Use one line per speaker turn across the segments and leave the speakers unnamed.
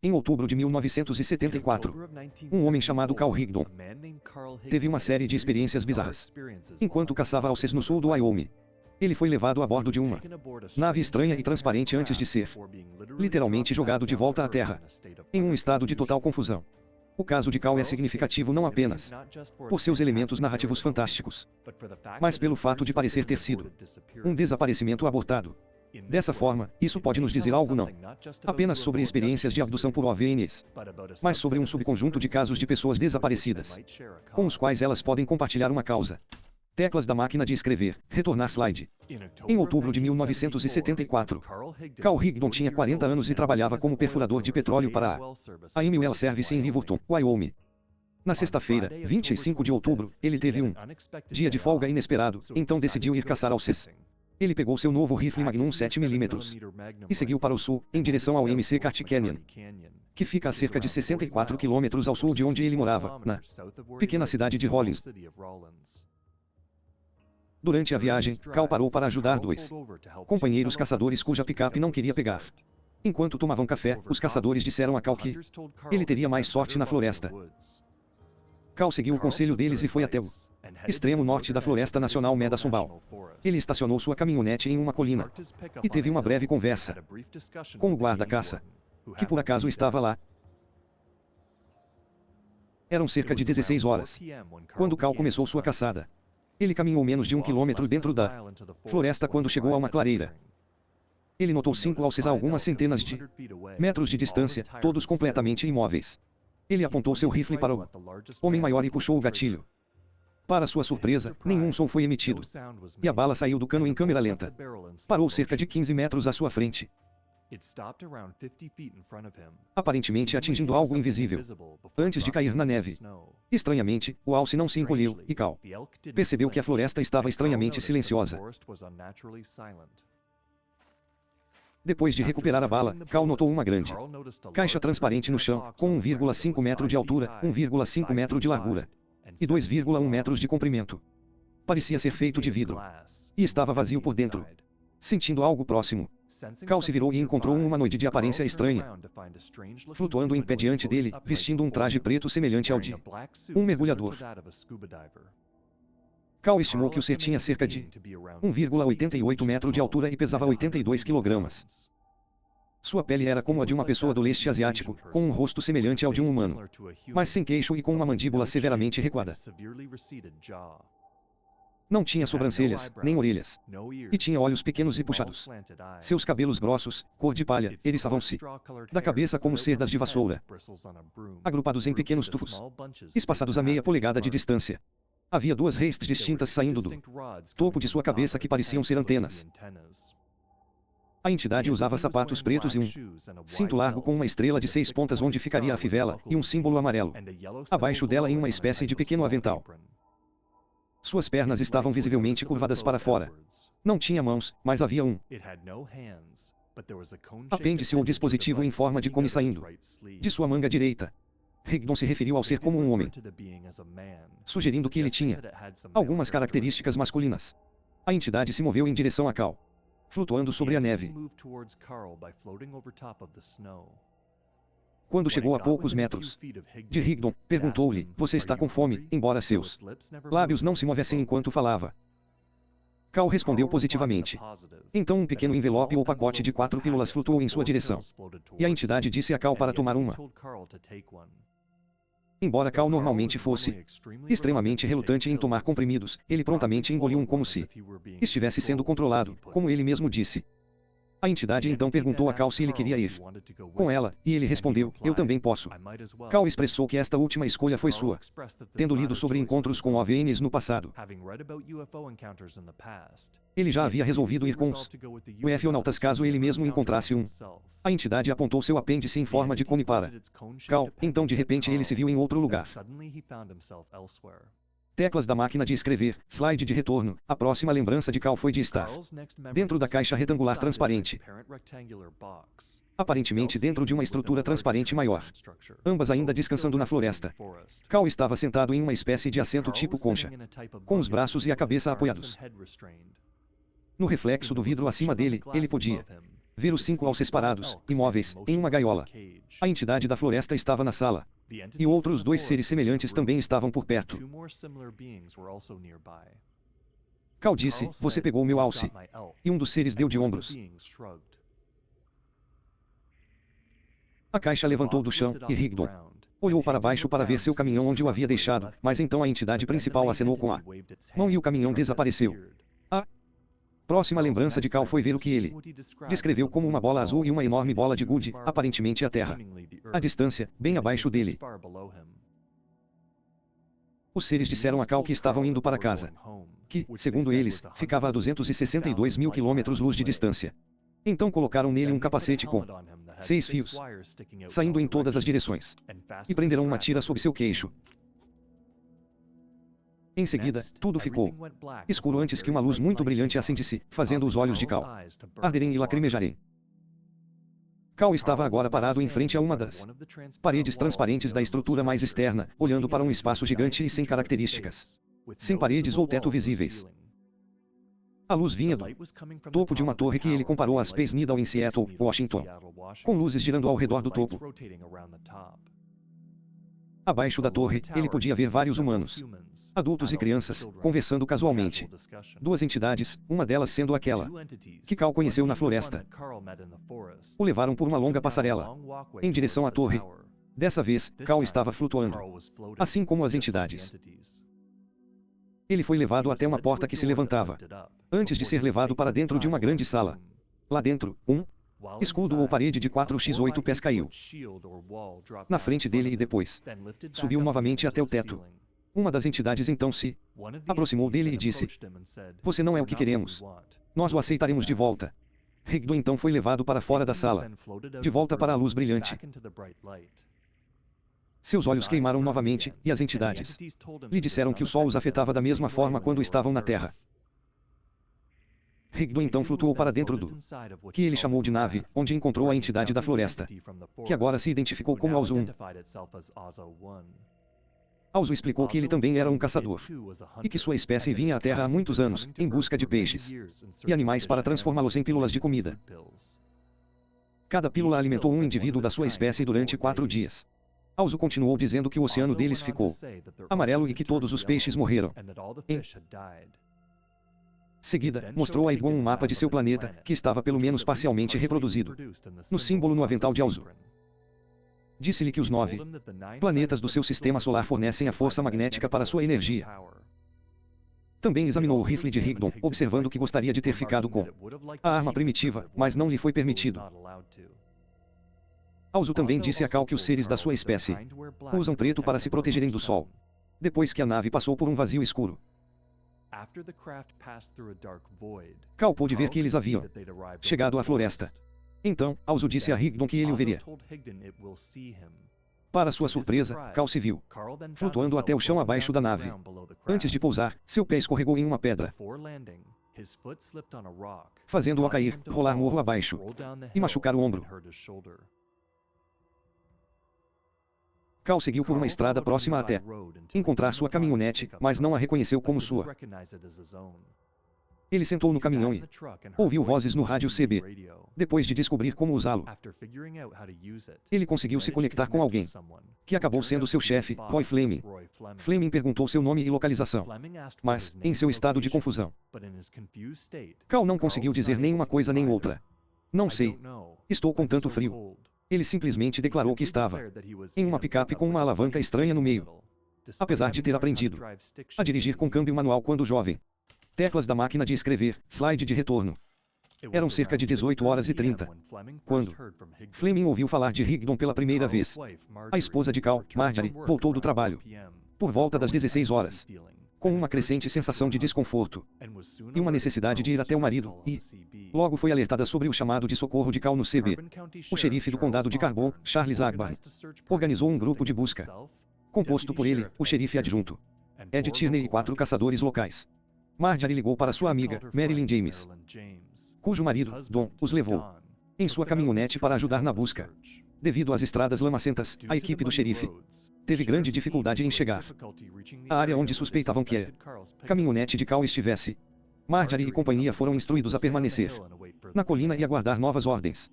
Em outubro de 1974, um homem chamado Carl Higdon teve uma série de experiências bizarras. Enquanto caçava alces no sul do Wyoming, ele foi levado a bordo de uma nave estranha e transparente antes de ser literalmente jogado de volta à Terra, em um estado de total confusão. O caso de Carl é significativo não apenas por seus elementos narrativos fantásticos, mas pelo fato de parecer ter sido um desaparecimento abortado. Dessa forma, isso pode nos dizer algo não apenas sobre experiências de abdução por OVNIs, mas sobre um subconjunto de casos de pessoas desaparecidas, com os quais elas podem compartilhar uma causa. Teclas da máquina de escrever, retornar slide. Em outubro de 1974, Carl Higdon tinha 40 anos e trabalhava como perfurador de petróleo para a Amy Well Service em Riverton, Wyoming. Na sexta-feira, 25 de outubro, ele teve um dia de folga inesperado, então decidiu ir caçar alces. Ele pegou seu novo rifle Magnum 7mm e seguiu para o sul, em direção ao MC Cart Canyon, que fica a cerca de 64 quilômetros ao sul de onde ele morava, na pequena cidade de Rollins. Durante a viagem, Carl parou para ajudar dois companheiros caçadores cuja picape não queria pegar. Enquanto tomavam café, os caçadores disseram a Carl que ele teria mais sorte na floresta. Carl seguiu o conselho deles e foi até o extremo norte da Floresta Nacional Madison Ball. Ele estacionou sua caminhonete em uma colina e teve uma breve conversa com o guarda-caça, que por acaso estava lá. Eram cerca de 16 horas, quando Carl começou sua caçada. Ele caminhou menos de 1 quilômetro dentro da floresta quando chegou a uma clareira. Ele notou 5 alces a algumas centenas de metros de distância, todos completamente imóveis. Ele apontou seu rifle para o homem maior e puxou o gatilho. Para sua surpresa, nenhum som foi emitido, e a bala saiu do cano em câmera lenta. Parou cerca de 15 metros à sua frente, aparentemente atingindo algo invisível, antes de cair na neve. Estranhamente, o alce não se encolheu, e Carl percebeu que a floresta estava estranhamente silenciosa. Depois de recuperar a bala, Carl notou uma grande caixa transparente no chão, com 1,5 metro de altura, 1,5 metro de largura e 2,1 metros de comprimento. Parecia ser feito de vidro, e estava vazio por dentro. Sentindo algo próximo, Carl se virou e encontrou um humanoide de aparência estranha, flutuando em pé diante dele, vestindo um traje preto semelhante ao de um mergulhador. Carl estimou que o ser tinha cerca de 1,88 metro de altura e pesava 82 kg. Sua pele era como a de uma pessoa do leste asiático, com um rosto semelhante ao de um humano, mas sem queixo e com uma mandíbula severamente recuada. Não tinha sobrancelhas, nem orelhas, e tinha olhos pequenos e puxados. Seus cabelos grossos, cor de palha, eriçavam-se da cabeça como cerdas de vassoura, agrupados em pequenos tufos, espaçados a meia polegada de distância. Havia duas reistes distintas saindo do topo de sua cabeça que pareciam ser antenas. A entidade usava sapatos pretos e um cinto largo com uma estrela de 6 pontas onde ficaria a fivela, e um símbolo amarelo abaixo dela em uma espécie de pequeno avental. Suas pernas estavam visivelmente curvadas para fora. Não tinha mãos, mas havia um apêndice ou dispositivo em forma de cone saindo de sua manga direita. Higdon se referiu ao ser como um homem, sugerindo que ele tinha algumas características masculinas. A entidade se moveu em direção a Carl, flutuando sobre a neve. Quando chegou a poucos metros de Higdon, perguntou-lhe: "Você está com fome?", embora seus lábios não se movessem enquanto falava. Carl respondeu positivamente. Então um pequeno envelope ou pacote de 4 pílulas flutuou em sua direção, e a entidade disse a Carl para tomar uma. Embora Carl normalmente fosse extremamente relutante em tomar comprimidos, ele prontamente engoliu um como se estivesse sendo controlado, como ele mesmo disse. A entidade então perguntou a Carl se ele queria ir com ela, e ele respondeu: "Eu também posso." Carl expressou que esta última escolha foi sua, tendo lido sobre encontros com OVNIs no passado. Ele já havia resolvido ir com os UFOnautas caso ele mesmo encontrasse um. A entidade apontou seu apêndice em forma de cone para Carl, então de repente ele se viu em outro lugar. Teclas da máquina de escrever, slide de retorno. A próxima lembrança de Carl foi de estar dentro da caixa retangular transparente, aparentemente dentro de uma estrutura transparente maior, ambas ainda descansando na floresta. Carl estava sentado em uma espécie de assento tipo concha, com os braços e a cabeça apoiados. No reflexo do vidro acima dele, ele podia Ver os 5 alces parados, imóveis, em uma gaiola. A entidade da floresta estava na sala. E outros 2 seres semelhantes também estavam por perto. Cal disse, você pegou meu alce. E um dos seres deu de ombros. A caixa levantou do chão, e Rigdon olhou para baixo para ver seu caminhão onde o havia deixado, mas então a entidade principal acenou com a mão e o caminhão desapareceu. A próxima lembrança de Cal foi ver o que ele descreveu como uma bola azul e uma enorme bola de gude, aparentemente a terra. À distância, bem abaixo dele. Os seres disseram a Cal que estavam indo para casa, que, segundo eles, ficava a 262 mil quilômetros-luz de distância. Então colocaram nele um capacete com 6 fios, saindo em todas as direções, e prenderam uma tira sob seu queixo. Em seguida, tudo ficou escuro antes que uma luz muito brilhante acendesse, fazendo os olhos de Cal arderem e lacrimejarem. Cal estava agora parado em frente a uma das paredes transparentes da estrutura mais externa, olhando para um espaço gigante e sem características, sem paredes ou teto visíveis. A luz vinha do topo de uma torre que ele comparou à Space Needle em Seattle, Washington, com luzes girando ao redor do topo. Abaixo da torre, ele podia ver vários humanos, adultos e crianças, conversando casualmente. 2 entidades, uma delas sendo aquela que Cal conheceu na floresta, o levaram por uma longa passarela em direção à torre. Dessa vez, Cal estava flutuando, assim como as entidades. Ele foi levado até uma porta que se levantava, antes de ser levado para dentro de uma grande sala. Lá dentro, um escudo ou parede de 4x8 pés caiu na frente dele e depois subiu novamente até o teto. Uma das entidades então se aproximou dele e disse, você não é o que queremos. Nós o aceitaremos de volta. Rigdon então foi levado para fora da sala, de volta para a luz brilhante. Seus olhos queimaram novamente, e as entidades lhe disseram que o sol os afetava da mesma forma quando estavam na Terra. Rigdon então flutuou para dentro do que ele chamou de nave, onde encontrou a entidade da floresta, que agora se identificou como Alzo 1. Alzo explicou que ele também era um caçador, e que sua espécie vinha à Terra há muitos anos, em busca de peixes e animais para transformá-los em pílulas de comida. Cada pílula alimentou um indivíduo da sua espécie durante 4 dias. Alzo continuou dizendo que o oceano deles ficou amarelo e que todos os peixes morreram. Em seguida, mostrou a Edgon um mapa de seu planeta, que estava pelo menos parcialmente reproduzido no símbolo no avental de Alzo. Disse-lhe que os 9 planetas do seu sistema solar fornecem a força magnética para sua energia. Também examinou o rifle de Rigdon, observando que gostaria de ter ficado com a arma primitiva, mas não lhe foi permitido. Alzo também disse a Cal que os seres da sua espécie usam preto para se protegerem do sol. Depois que a nave passou por um vazio escuro, Cal pôde ver que eles haviam chegado à floresta. Então, Alzo disse a Rigdon que ele o veria. Para sua surpresa, Cal se viu flutuando até o chão abaixo da nave. Antes de pousar, seu pé escorregou em uma pedra, fazendo-o cair, rolar morro abaixo e machucar o ombro. Cal seguiu por uma estrada próxima até encontrar sua caminhonete, mas não a reconheceu como sua. Ele sentou no caminhão e ouviu vozes no rádio CB. Depois de descobrir como usá-lo, ele conseguiu se conectar com alguém, que acabou sendo seu chefe, Roy Fleming. Fleming perguntou seu nome e localização, mas, em seu estado de confusão, Cal não conseguiu dizer nem uma coisa nem outra. Não sei. Estou com tanto frio. Ele simplesmente declarou que estava em uma picape com uma alavanca estranha no meio, apesar de ter aprendido a dirigir com câmbio manual quando jovem. Teclas da máquina de escrever, slide de retorno. Eram cerca de 18h30, quando Fleming ouviu falar de Rigdon pela primeira vez. A esposa de Cal, Marjorie, voltou do trabalho por volta das 16 horas, com uma crescente sensação de desconforto e uma necessidade de ir até o marido, e logo foi alertada sobre o chamado de socorro de Cal no CB. O xerife do condado de Carbon, Charles Agbar, organizou um grupo de busca, composto por ele, o xerife adjunto, Ed Tierney e 4 caçadores locais. Marjorie ligou para sua amiga, Marilyn James, cujo marido, Don, os levou em sua caminhonete para ajudar na busca. Devido às estradas lamacentas, a equipe do xerife teve grande dificuldade em chegar à área onde suspeitavam que a caminhonete de Cal estivesse. Marjorie e companhia foram instruídos a permanecer na colina e aguardar novas ordens.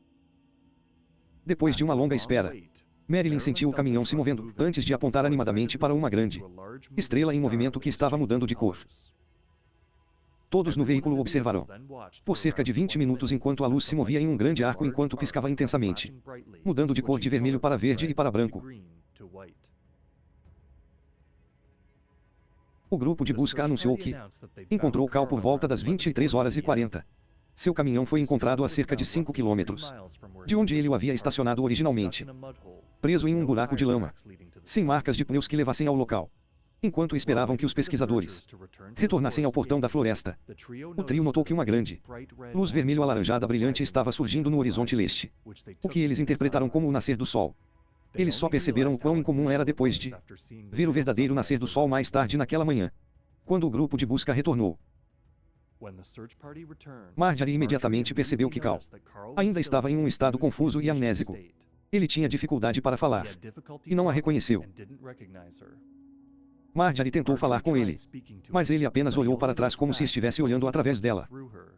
Depois de uma longa espera, Marilyn sentiu o caminhão se movendo, antes de apontar animadamente para uma grande estrela em movimento que estava mudando de cor. Todos no veículo observaram por cerca de 20 minutos enquanto a luz se movia em um grande arco enquanto piscava intensamente, mudando de cor de vermelho para verde e para branco. O grupo de busca anunciou que encontrou Cal por volta das 23h40. Seu caminhão foi encontrado a cerca de 5 quilômetros de onde ele o havia estacionado originalmente, preso em um buraco de lama, sem marcas de pneus que levassem ao local. Enquanto esperavam que os pesquisadores retornassem ao portão da floresta, o trio notou que uma grande luz vermelho-alaranjada brilhante estava surgindo no horizonte leste, o que eles interpretaram como o nascer do sol. Eles só perceberam o quão incomum era depois de ver o verdadeiro nascer do sol mais tarde naquela manhã, quando o grupo de busca retornou. Marjorie imediatamente percebeu que Cal ainda estava em um estado confuso e amnésico. Ele tinha dificuldade para falar e não a reconheceu. Marjorie tentou falar com ele, mas ele apenas olhou para trás como se estivesse olhando através dela.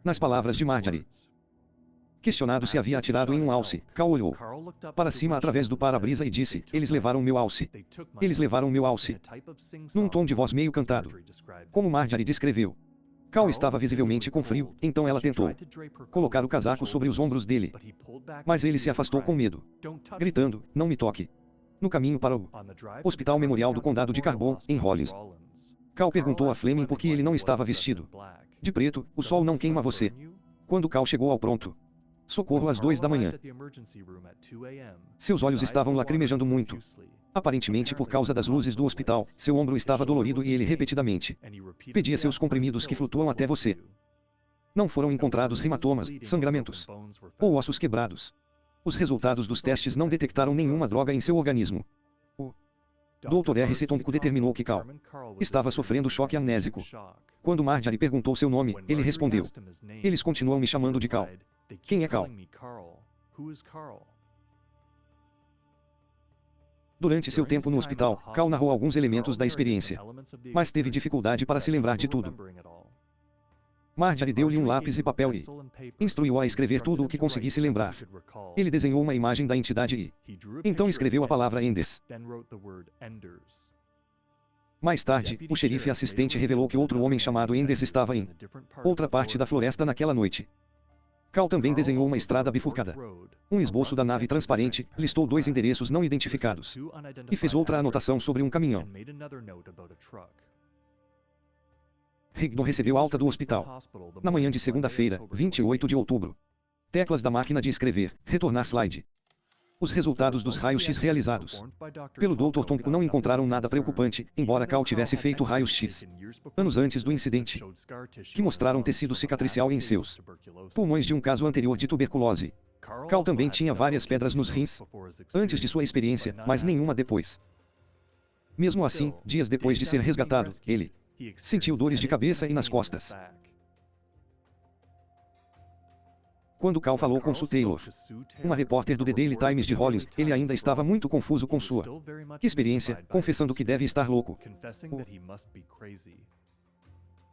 Nas palavras de Marjorie, questionado se havia atirado em um alce, Cal olhou para cima através do para-brisa e disse: "Eles levaram meu alce. Eles levaram meu alce." Num tom de voz meio cantado. Como Marjorie descreveu, Cal estava visivelmente com frio, então ela tentou colocar o casaco sobre os ombros dele. Mas ele se afastou com medo, gritando: "Não me toque." No caminho para o Hospital Memorial do Condado de Carbon, em Rollins, Cal perguntou a Fleming por que ele não estava vestido de preto. "O sol não queima você." Quando Cal chegou ao pronto socorro às 2 da manhã, seus olhos estavam lacrimejando muito. Aparentemente por causa das luzes do hospital, seu ombro estava dolorido e ele repetidamente pedia seus comprimidos que flutuam até você. Não foram encontrados hematomas, sangramentos ou ossos quebrados. Os resultados dos testes não detectaram nenhuma droga em seu organismo. O Dr. R.C. Tomko determinou que Cal estava sofrendo choque amnésico. Quando Marjorie perguntou seu nome, ele respondeu: "Eles continuam me chamando de Cal." Quem é Cal? Durante seu tempo no hospital, Cal narrou alguns elementos da experiência, mas teve dificuldade para se lembrar de tudo. Marjorie deu-lhe um lápis e papel e instruiu-a a escrever tudo o que conseguisse lembrar. Ele desenhou uma imagem da entidade e então escreveu a palavra Enders. Mais tarde, o xerife assistente revelou que outro homem chamado Enders estava em outra parte da floresta naquela noite. Cal também desenhou uma estrada bifurcada, um esboço da nave transparente, listou 2 endereços não identificados e fez outra anotação sobre um caminhão. Rigdon recebeu alta do hospital na manhã de segunda-feira, 28 de outubro. Teclas da máquina de escrever, retornar slide. Os resultados dos raios-x realizados pelo Dr. Tomko não encontraram nada preocupante, embora Cal tivesse feito raios-x anos antes do incidente, que mostraram tecido cicatricial em seus pulmões de um caso anterior de tuberculose. Cal também tinha várias pedras nos rins antes de sua experiência, mas nenhuma depois. Mesmo assim, dias depois de ser resgatado, ele sentiu dores de cabeça e nas costas. Quando Cal falou com Sue Taylor, uma repórter do The Daily Times de Rollins, ele ainda estava muito confuso com sua experiência, confessando que deve estar louco.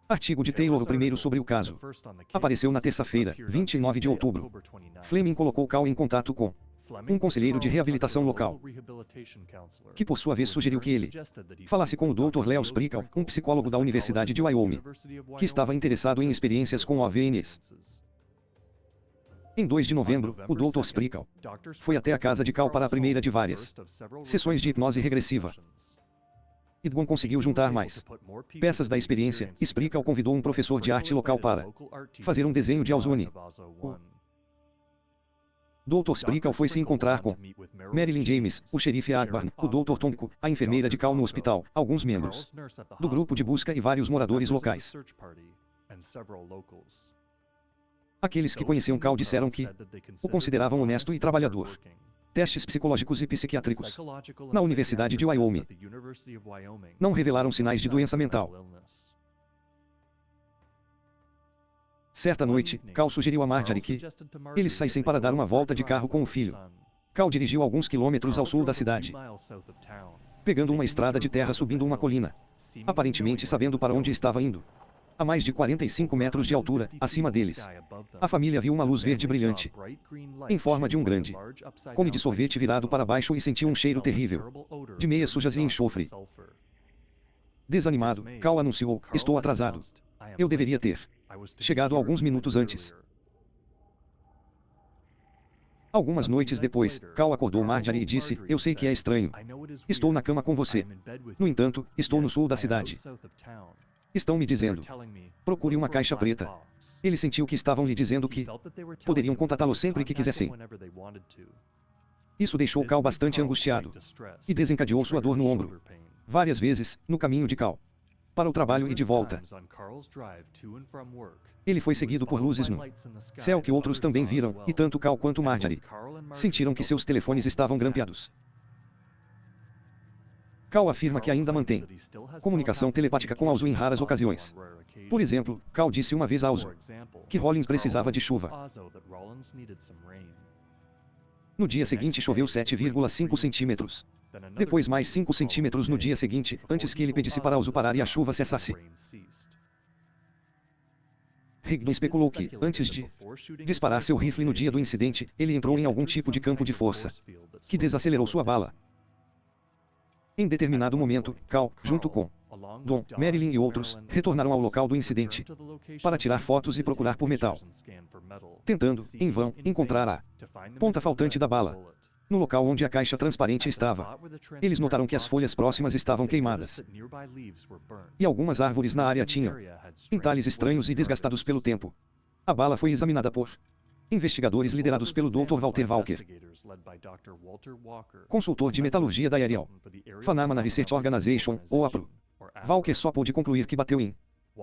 O artigo de Taylor, o primeiro sobre o caso, apareceu na terça-feira, 29 de outubro. Fleming colocou Cal em contato com um conselheiro de reabilitação local, que por sua vez sugeriu que ele falasse com o Dr. Leo Sprickle, um psicólogo da Universidade de Wyoming, que estava interessado em experiências com OVNIs. Em 2 de novembro, o Dr. Sprickle foi até a casa de Cal para a primeira de várias sessões de hipnose regressiva. Edgon conseguiu juntar mais peças da experiência. Sprickle convidou um professor de arte local para fazer um desenho de Alzuni. O Dr. Sprickle foi se encontrar com Marilyn James, o xerife Agbarn, o Dr. Tomko, a enfermeira de Cal no hospital, alguns membros do grupo de busca e vários moradores locais. Aqueles que conheciam Cal disseram que o consideravam honesto e trabalhador. Testes psicológicos e psiquiátricos na Universidade de Wyoming não revelaram sinais de doença mental. Certa noite, Cal sugeriu a Marjorie que eles saíssem para dar uma volta de carro com o filho. Cal dirigiu alguns quilômetros ao sul da cidade, pegando uma estrada de terra subindo uma colina, aparentemente sabendo para onde estava indo. a mais de 45 metros de altura, acima deles. A família viu uma luz verde brilhante, em forma de um grande come de sorvete virado para baixo e sentiu um cheiro terrível, de meias sujas e enxofre. Desanimado, Cal anunciou, estou atrasado. Eu deveria ter chegado alguns minutos antes. Algumas noites depois, Cal acordou Marjorie e disse, eu sei que é estranho. Estou na cama com você. No entanto, estou no sul da cidade. Estão me dizendo, procure uma caixa preta. Ele sentiu que estavam lhe dizendo que poderiam contatá-lo sempre que quisessem. Isso deixou Cal bastante angustiado e desencadeou sua dor no ombro. Várias vezes, no caminho de Cal para o trabalho e de volta. Ele foi seguido por luzes no céu que outros também viram, e tanto Cal quanto Marjorie sentiram que seus telefones estavam grampeados. Cal afirma que ainda mantém comunicação telepática com Alzu em raras ocasiões. Por exemplo, Cal disse uma vez a Alzu que Rollins precisava de chuva. No dia seguinte choveu 7,5 centímetros. Depois mais 5 centímetros no dia seguinte, antes que ele pedisse para Alzu parar e a chuva cessasse. Higdon especulou que, antes de disparar seu rifle no dia do incidente, ele entrou em algum tipo de campo de força que desacelerou sua bala. Em determinado momento, Cal, junto com Don, Marilyn e outros, retornaram ao local do incidente para tirar fotos e procurar por metal, tentando, em vão, encontrar a ponta faltante da bala. No local onde a caixa transparente estava, eles notaram que as folhas próximas estavam queimadas e algumas árvores na área tinham entalhes estranhos e desgastados pelo tempo. A bala foi examinada por investigadores liderados pelo Dr. Walter Walker, consultor de metalurgia da Ariel Phenomena Research Organization, ou APRO. Walker só pôde concluir que bateu em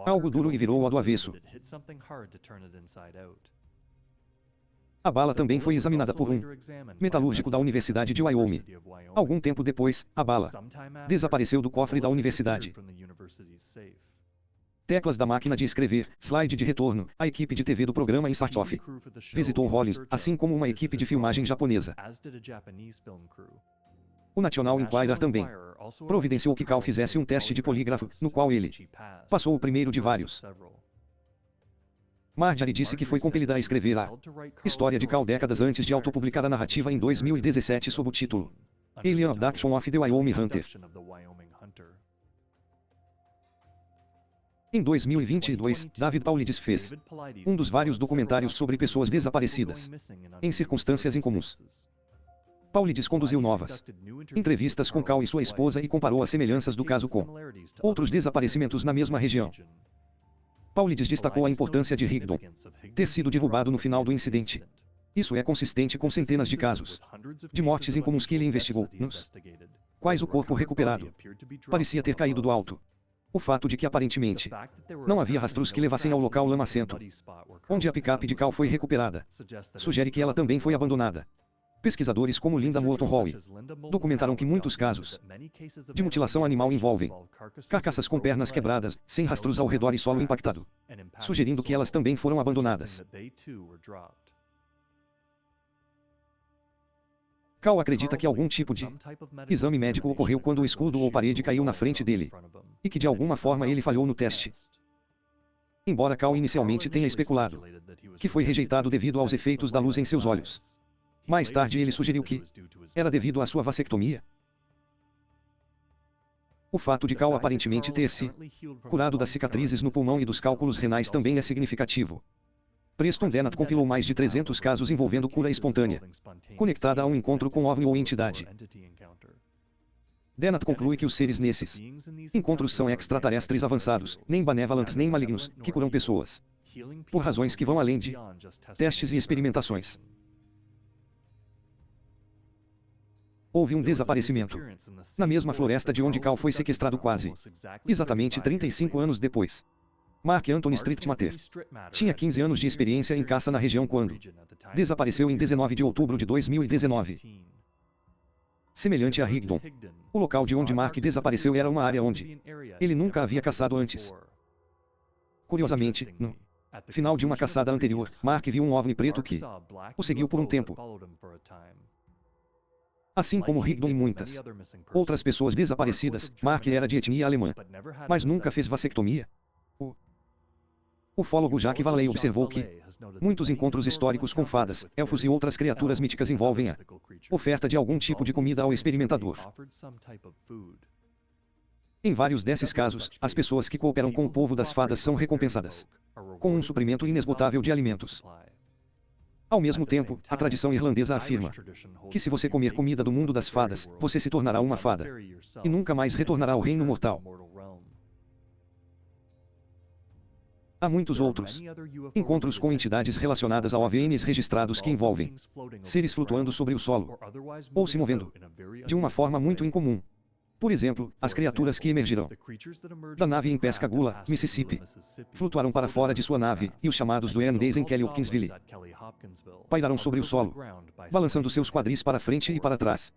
algo duro e virou-o do avesso. A bala também foi examinada por um metalúrgico da Universidade de Wyoming. Algum tempo depois, a bala desapareceu do cofre da universidade. Teclas da máquina de escrever, slide de retorno, a equipe de TV do programa Insart-Off visitou Rollins, assim como uma equipe de filmagem japonesa. O National Enquirer também providenciou que Cal fizesse um teste de polígrafo, no qual ele passou o primeiro de vários. Marjorie disse que foi compelida a escrever a história de Cal décadas antes de autopublicar a narrativa em 2017 sob o título Alien Abduction of the Wyoming Hunter. Em 2022, David Paulides fez um dos vários documentários sobre pessoas desaparecidas em circunstâncias incomuns. Paulides conduziu novas entrevistas com Cal e sua esposa e comparou as semelhanças do caso com outros desaparecimentos na mesma região. Paulides destacou a importância de Higdon ter sido derrubado no final do incidente. Isso é consistente com centenas de casos de mortes incomuns que ele investigou, nos quais o corpo recuperado parecia ter caído do alto. O fato de que aparentemente não havia rastros que levassem ao local lamacento onde a picape de Cal foi recuperada sugere que ela também foi abandonada. Pesquisadores como Linda Moulton Howe documentaram que muitos casos de mutilação animal envolvem carcaças com pernas quebradas, sem rastros ao redor e solo impactado, sugerindo que elas também foram abandonadas. Cal acredita que algum tipo de exame médico ocorreu quando o escudo ou parede caiu na frente dele, e que de alguma forma ele falhou no teste. Embora Cal inicialmente tenha especulado que foi rejeitado devido aos efeitos da luz em seus olhos, mais tarde ele sugeriu que era devido à sua vasectomia. O fato de Cal aparentemente ter se curado das cicatrizes no pulmão e dos cálculos renais também é significativo. Preston Dennett compilou mais de 300 casos envolvendo cura espontânea, conectada a um encontro com OVNI ou entidade. Dennett conclui que os seres nesses encontros são extraterrestres avançados, nem benevolentes nem malignos, que curam pessoas, por razões que vão além de testes e experimentações. Houve um desaparecimento na mesma floresta de onde Cal foi sequestrado quase exatamente 35 anos depois. Mark Anthony Strittmatter tinha 15 anos de experiência em caça na região quando desapareceu em 19 de outubro de 2019. Semelhante a Higdon, o local de onde Mark desapareceu era uma área onde ele nunca havia caçado antes. Curiosamente, no final de uma caçada anterior, Mark viu um OVNI preto que o seguiu por um tempo. Assim como Higdon e muitas outras pessoas desaparecidas, Mark era de etnia alemã, mas nunca fez vasectomia. O Ufólogo Jacques Vallée observou que muitos encontros históricos com fadas, elfos e outras criaturas míticas envolvem a oferta de algum tipo de comida ao experimentador. Em vários desses casos, as pessoas que cooperam com o povo das fadas são recompensadas com um suprimento inesgotável de alimentos. Ao mesmo tempo, a tradição irlandesa afirma que se você comer comida do mundo das fadas, você se tornará uma fada e nunca mais retornará ao reino mortal. Há muitos outros encontros com entidades relacionadas ao OVNIs registrados que envolvem seres flutuando sobre o solo ou se movendo de uma forma muito incomum. Por exemplo, as criaturas que emergiram da nave em Pascagoula, Mississippi, flutuaram para fora de sua nave, e os chamados do Days em Kelly Hopkinsville pairaram sobre o solo, balançando seus quadris para frente e para trás.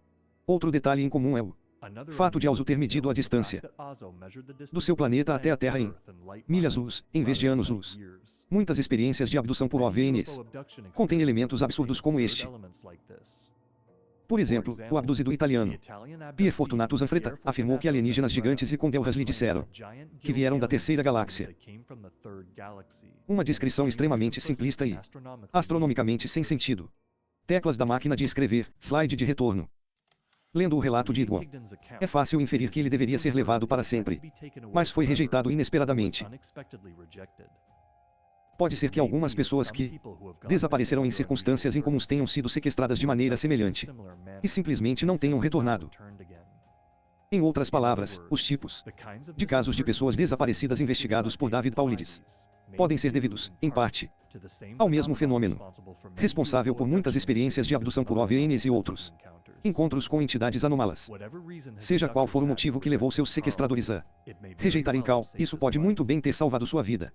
Outro detalhe incomum é o fato de Ozo ter medido a distância do seu planeta até a Terra em milhas-luz, em vez de anos-luz. Muitas experiências de abdução por OVNIs contêm elementos absurdos como este. Por exemplo, o abduzido italiano Pier Fortunato Zanfretta afirmou que alienígenas gigantes e condelras lhe disseram que vieram da terceira galáxia. Uma descrição extremamente simplista e astronomicamente sem sentido. Teclas da máquina de escrever, slide de retorno. Lendo o relato de Edwin, é fácil inferir que ele deveria ser levado para sempre, mas foi rejeitado inesperadamente. Pode ser que algumas pessoas que desapareceram em circunstâncias incomuns tenham sido sequestradas de maneira semelhante e simplesmente não tenham retornado. Em outras palavras, os tipos de casos de pessoas desaparecidas investigados por David Paulides podem ser devidos, em parte, ao mesmo fenômeno responsável por muitas experiências de abdução por OVNIs e outros encontros com entidades anômalas. Seja qual for o motivo que levou seus sequestradores a rejeitarem Cal, isso pode muito bem ter salvado sua vida.